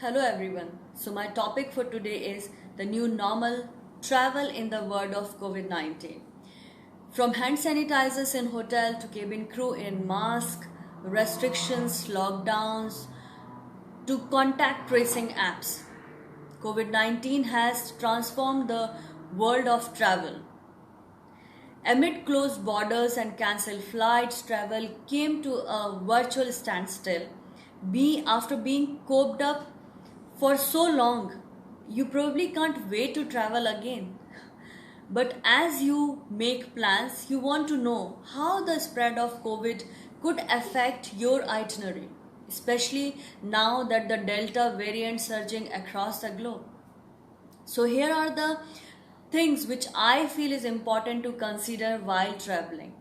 Hello everyone. So my topic for today is the new normal travel in the world of COVID-19. From hand sanitizers in hotel to cabin crew in mask, restrictions, lockdowns to contact tracing apps. COVID-19 has transformed the world of travel. Amid closed borders and cancelled flights, travel came to a virtual standstill. After being coped up for so long, you probably can't wait to travel again. But as you make plans, you want to know how the spread of COVID could affect your itinerary, especially now that the Delta variant surging across the globe. So here are the things which I feel is important to consider while traveling.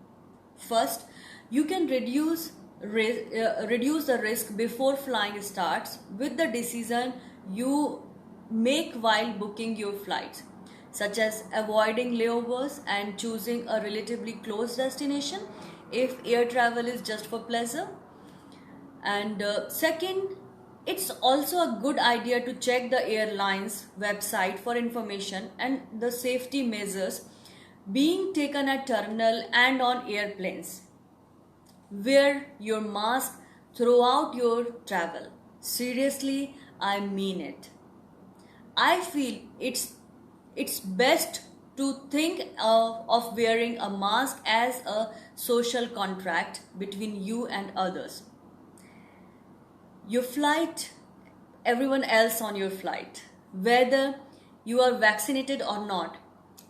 First, you can reduce the risk before flying starts with the decision you make while booking your flights, such as avoiding layovers and choosing a relatively close destination if air travel is just for pleasure. And second, it's also a good idea to check the airline's website for information and the safety measures being taken at terminal and on airplanes. Wear your mask throughout your travel. Seriously, I mean it. I feel it's best to think of wearing a mask as a social contract between you and others. Your flight, everyone else on your flight, whether you are vaccinated or not.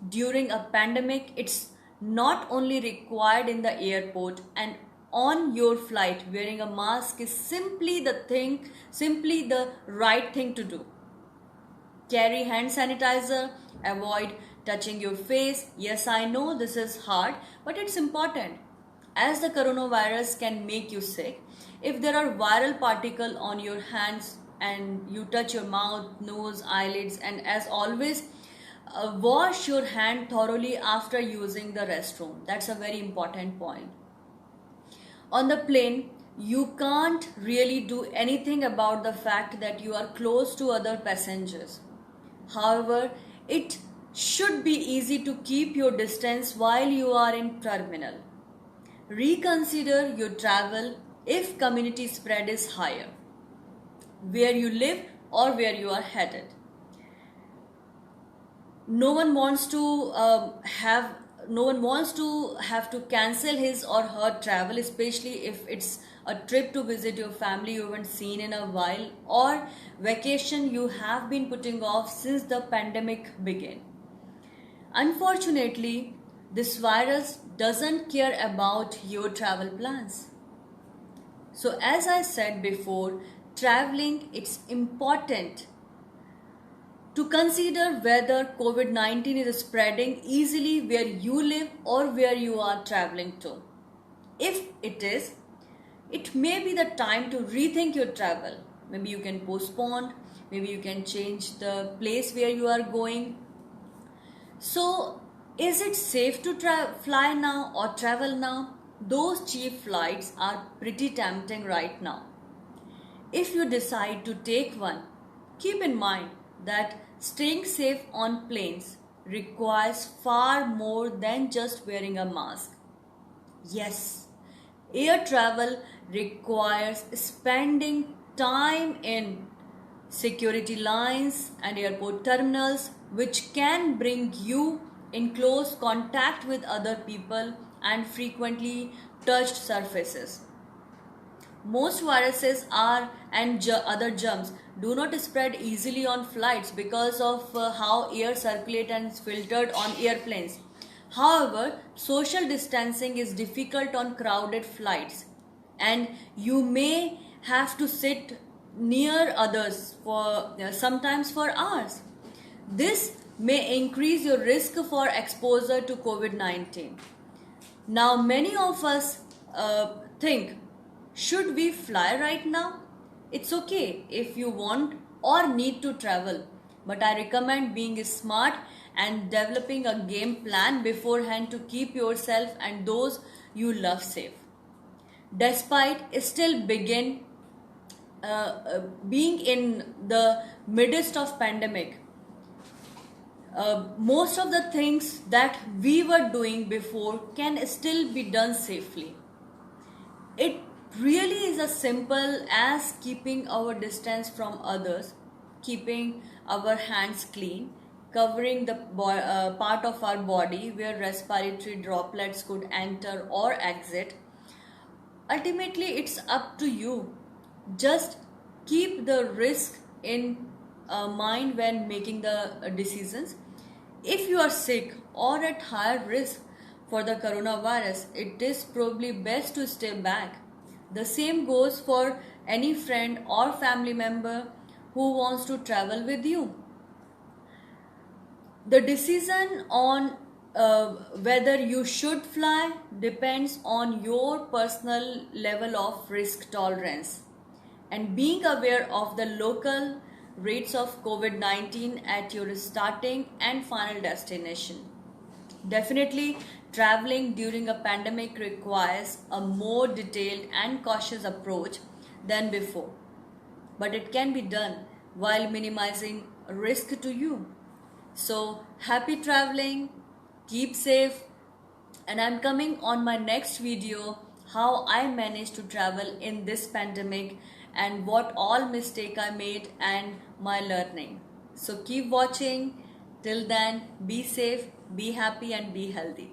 During a pandemic, it's not only required in the airport and on your flight, wearing a mask is simply the right thing to do. Carry hand sanitizer, avoid touching your face. Yes, I know this is hard, but it's important as the coronavirus can make you sick. If there are viral particles on your hands and you touch your mouth, nose, eyelids, and as always, wash your hand thoroughly after using the restroom. That's a very important point. On the plane, you can't really do anything about the fact that you are close to other passengers. However, it should be easy to keep your distance while you are in terminal. Reconsider your travel if community spread is higher, where you live or where you are headed. No one wants to have to cancel his or her travel, especially if it's a trip to visit your family you haven't seen in a while or vacation you have been putting off since the pandemic began. Unfortunately, this virus doesn't care about your travel plans. So as I said before, traveling, it's important to consider whether COVID-19 is spreading easily where you live or where you are traveling to. If it is, it may be the time to rethink your travel. Maybe you can postpone, maybe you can change the place where you are going. So, is it safe to fly now or travel now? Those cheap flights are pretty tempting right now. If you decide to take one, keep in mind that staying safe on planes requires far more than just wearing a mask. Yes, air travel requires spending time in security lines and airport terminals, which can bring you in close contact with other people and frequently touched surfaces. Most viruses and other germs do not spread easily on flights because of how air circulates and is filtered on airplanes. However, social distancing is difficult on crowded flights and you may have to sit near others for sometimes for hours. This may increase your risk for exposure to COVID-19. Now, many of us think, should we fly right now? It's okay if you want or need to travel, but I recommend being smart and developing a game plan beforehand to keep yourself and those you love safe. Despite still begin being in the midst of pandemic, most of the things that we were doing before can still be done safely. It really is as simple as keeping our distance from others, keeping our hands clean, covering the part of our body where respiratory droplets could enter or exit. Ultimately, it's up to you. Just keep the risk in mind when making the decisions. If you are sick or at higher risk for the coronavirus, it is probably best to stay back. The same goes for any friend or family member who wants to travel with you. The decision on whether you should fly depends on your personal level of risk tolerance and being aware of the local rates of COVID-19 at your starting and final destination. Definitely, traveling during a pandemic requires a more detailed and cautious approach than before, but it can be done while minimizing risk to you. So, happy traveling, keep safe, and I'm coming on my next video how I managed to travel in this pandemic and what all mistake I made and my learning. So keep watching. Till then, be safe, be happy and be healthy.